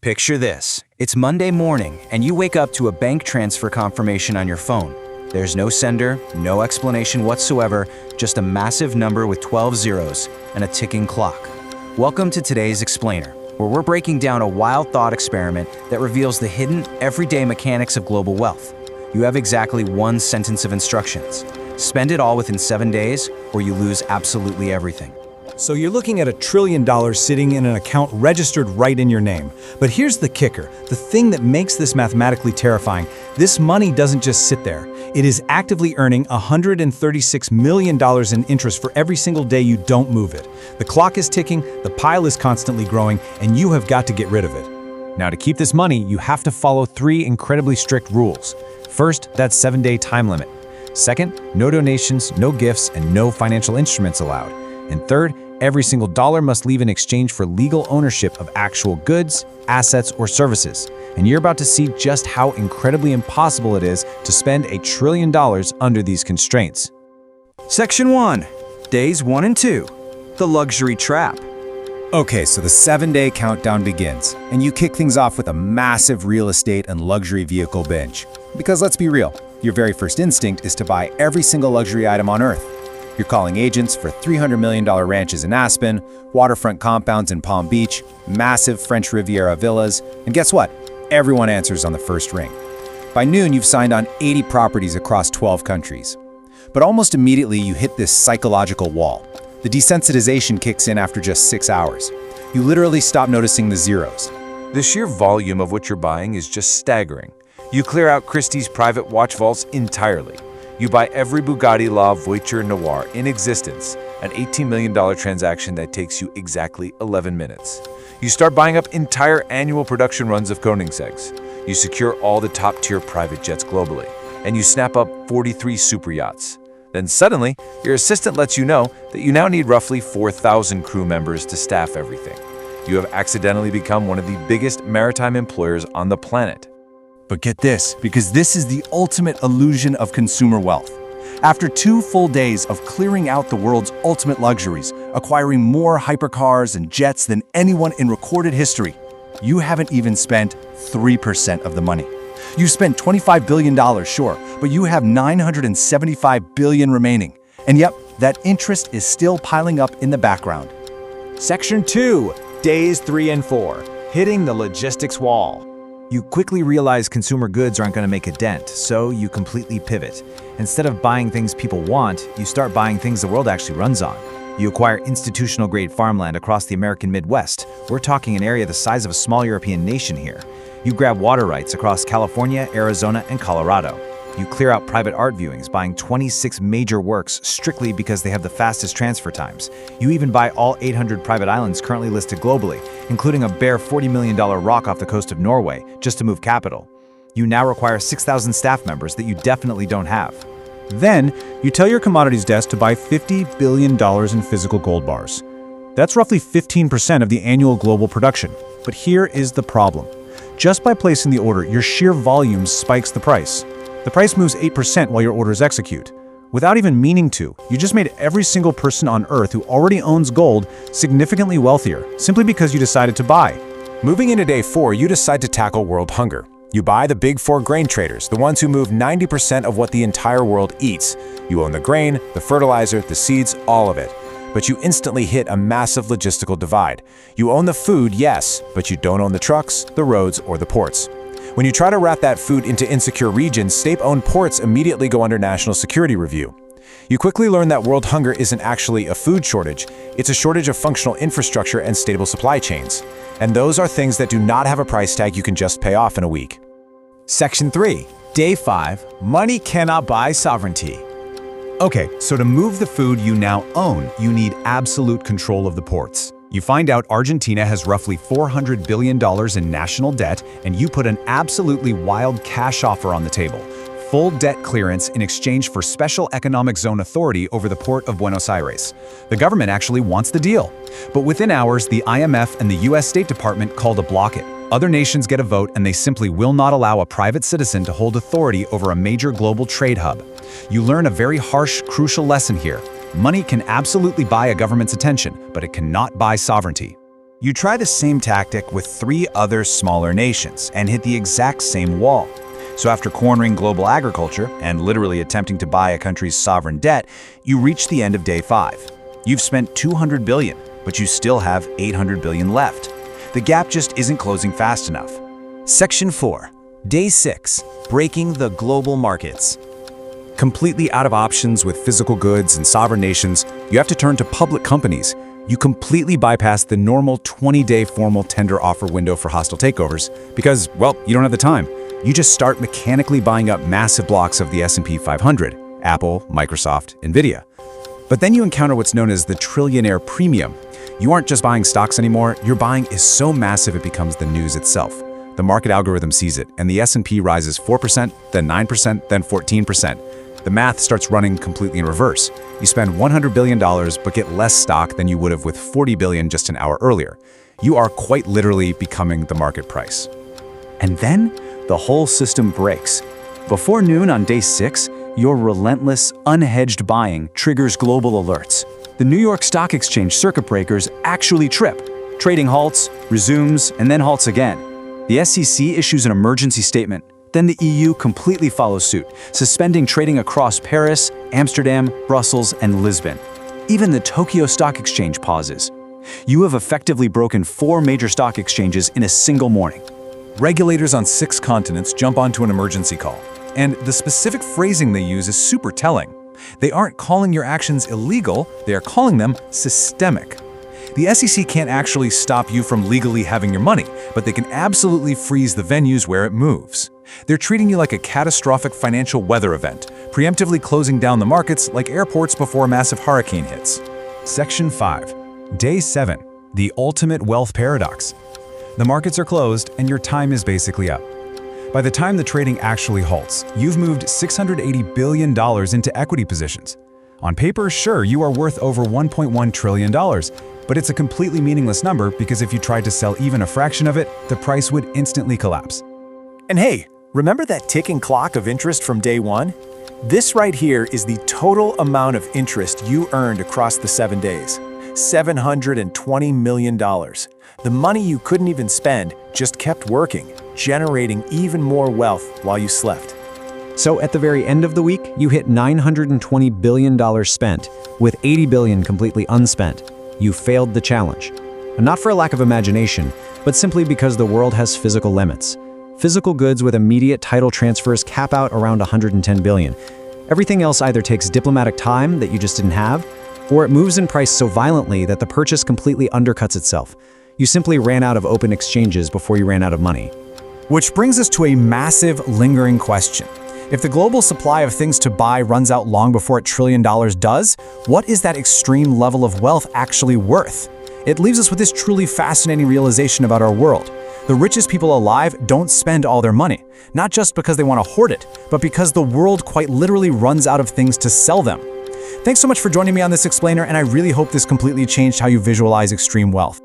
Picture this. It's Monday morning, and you wake up to a bank transfer confirmation on your phone. There's no sender, no explanation whatsoever, just a massive number with 12 zeros and a ticking clock. Welcome to today's Explainer, where we're breaking down a wild thought experiment that reveals the hidden, everyday mechanics of global wealth. You have exactly one sentence of instructions. Spend it all within 7 days, or you lose absolutely everything. So you're looking at $1 trillion sitting in an account registered right in your name. But here's the kicker, the thing that makes this mathematically terrifying. This money doesn't just sit there. It is actively earning $136 million in interest for every single day you don't move it. The clock is ticking, the pile is constantly growing, and you have got to get rid of it. Now, to keep this money, you have to follow 3 incredibly strict rules. First, that 7-day time limit. Second, no donations, no gifts, and no financial instruments allowed. And third, every single dollar must leave in exchange for legal ownership of actual goods, assets, or services. And you're about to see just how incredibly impossible it is to spend $1 trillion under these constraints. Section 1. Days 1 and 2. The luxury trap. Okay, so the 7-day countdown begins, and you kick things off with a massive real estate and luxury vehicle binge. Because let's be real, your very first instinct is to buy every single luxury item on Earth. You're calling agents for $300 million ranches in Aspen, waterfront compounds in Palm Beach, massive French Riviera villas, and guess what? Everyone answers on the first ring. By noon, you've signed on 80 properties across 12 countries. But almost immediately, you hit this psychological wall. The desensitization kicks in after just 6 hours. You literally stop noticing the zeros. The sheer volume of what you're buying is just staggering. You clear out Christie's private watch vaults entirely. You buy every Bugatti La Voiture Noire in existence, an $18 million transaction that takes you exactly 11 minutes. You start buying up entire annual production runs of Koenigsegg's. You secure all the top-tier private jets globally, and you snap up 43 super yachts. Then suddenly, your assistant lets you know that you now need roughly 4,000 crew members to staff everything. You have accidentally become one of the biggest maritime employers on the planet. But get this, because this is the ultimate illusion of consumer wealth. After 2 full days of clearing out the world's ultimate luxuries, acquiring more hypercars and jets than anyone in recorded history, you haven't even spent 3% of the money. You spent $25 billion, sure, but you have $975 billion remaining. And yep, that interest is still piling up in the background. Section 2. Days 3 and 4. Hitting the logistics wall. You quickly realize consumer goods aren't going to make a dent, so you completely pivot. Instead of buying things people want, you start buying things the world actually runs on. You acquire institutional-grade farmland across the American Midwest. We're talking an area the size of a small European nation here. You grab water rights across California, Arizona, and Colorado. You clear out private art viewings, buying 26 major works strictly because they have the fastest transfer times. You even buy all 800 private islands currently listed globally, including a bare $40 million rock off the coast of Norway, just to move capital. You now require 6,000 staff members that you definitely don't have. Then, you tell your commodities desk to buy $50 billion in physical gold bars. That's roughly 15% of the annual global production. But here is the problem. Just by placing the order, your sheer volume spikes the price. The price moves 8% while your orders execute. Without even meaning to, you just made every single person on Earth who already owns gold significantly wealthier, simply because you decided to buy. Moving into day 4, you decide to tackle world hunger. You buy the big 4 grain traders, the ones who move 90% of what the entire world eats. You own the grain, the fertilizer, the seeds, all of it. But you instantly hit a massive logistical divide. You own the food, yes, but you don't own the trucks, the roads, or the ports. When you try to route that food into insecure regions, state-owned ports immediately go under national security review. You quickly learn that world hunger isn't actually a food shortage, it's a shortage of functional infrastructure and stable supply chains. And those are things that do not have a price tag you can just pay off in a week. Section 3. Day 5. Money cannot buy sovereignty. Okay, so to move the food you now own, you need absolute control of the ports. You find out Argentina has roughly $400 billion in national debt, and you put an absolutely wild cash offer on the table. Full debt clearance in exchange for special economic zone authority over the port of Buenos Aires. The government actually wants the deal. But within hours, the IMF and the US State Department call to block it. Other nations get a vote, and they simply will not allow a private citizen to hold authority over a major global trade hub. You learn a very harsh, crucial lesson here. Money can absolutely buy a government's attention, but it cannot buy sovereignty. You try the same tactic with 3 other smaller nations and hit the exact same wall. So after cornering global agriculture and literally attempting to buy a country's sovereign debt, you reach the end of day 5. You've spent $200 billion, but you still have $800 billion left. The gap just isn't closing fast enough. Section 4. Day 6. Breaking the global markets. Completely out of options with physical goods and sovereign nations, you have to turn to public companies. You completely bypass the normal 20-day formal tender offer window for hostile takeovers because, well, you don't have the time. You just start mechanically buying up massive blocks of the S&P 500, Apple, Microsoft, Nvidia. But then you encounter what's known as the trillionaire premium. You aren't just buying stocks anymore, your buying is so massive it becomes the news itself. The market algorithm sees it, and the S&P rises 4%, then 9%, then 14%. The math starts running completely in reverse. You spend $100 billion but get less stock than you would have with $40 billion just an hour earlier. You are quite literally becoming the market price. And then, the whole system breaks. Before noon on day 6, your relentless, unhedged buying triggers global alerts. The New York Stock Exchange circuit breakers actually trip. Trading halts, resumes, and then halts again. The SEC issues an emergency statement. Then the EU completely follows suit, suspending trading across Paris, Amsterdam, Brussels, and Lisbon. Even the Tokyo Stock Exchange pauses. You have effectively broken 4 major stock exchanges in a single morning. Regulators on 6 continents jump onto an emergency call. And the specific phrasing they use is super telling. They aren't calling your actions illegal, they are calling them systemic. The SEC can't actually stop you from legally having your money, but they can absolutely freeze the venues where it moves. They're treating you like a catastrophic financial weather event, preemptively closing down the markets like airports before a massive hurricane hits. Section 5. Day 7. The ultimate wealth paradox. The markets are closed and your time is basically up. By the time the trading actually halts, you've moved $680 billion into equity positions. On paper, sure, you are worth over $1.1 trillion, but it's a completely meaningless number because if you tried to sell even a fraction of it, the price would instantly collapse. And hey, remember that ticking clock of interest from day 1? This right here is the total amount of interest you earned across the 7 days. $720 million. The money you couldn't even spend just kept working, generating even more wealth while you slept. So at the very end of the week, you hit $920 billion spent, with $80 billion completely unspent. You failed the challenge. And not for a lack of imagination, but simply because the world has physical limits. Physical goods with immediate title transfers cap out around $110 billion. Everything else either takes diplomatic time that you just didn't have, or it moves in price so violently that the purchase completely undercuts itself. You simply ran out of open exchanges before you ran out of money. Which brings us to a massive, lingering question. If the global supply of things to buy runs out long before $1 trillion does, what is that extreme level of wealth actually worth? It leaves us with this truly fascinating realization about our world. The richest people alive don't spend all their money, not just because they want to hoard it, but because the world quite literally runs out of things to sell them. Thanks so much for joining me on this explainer, and I really hope this completely changed how you visualize extreme wealth.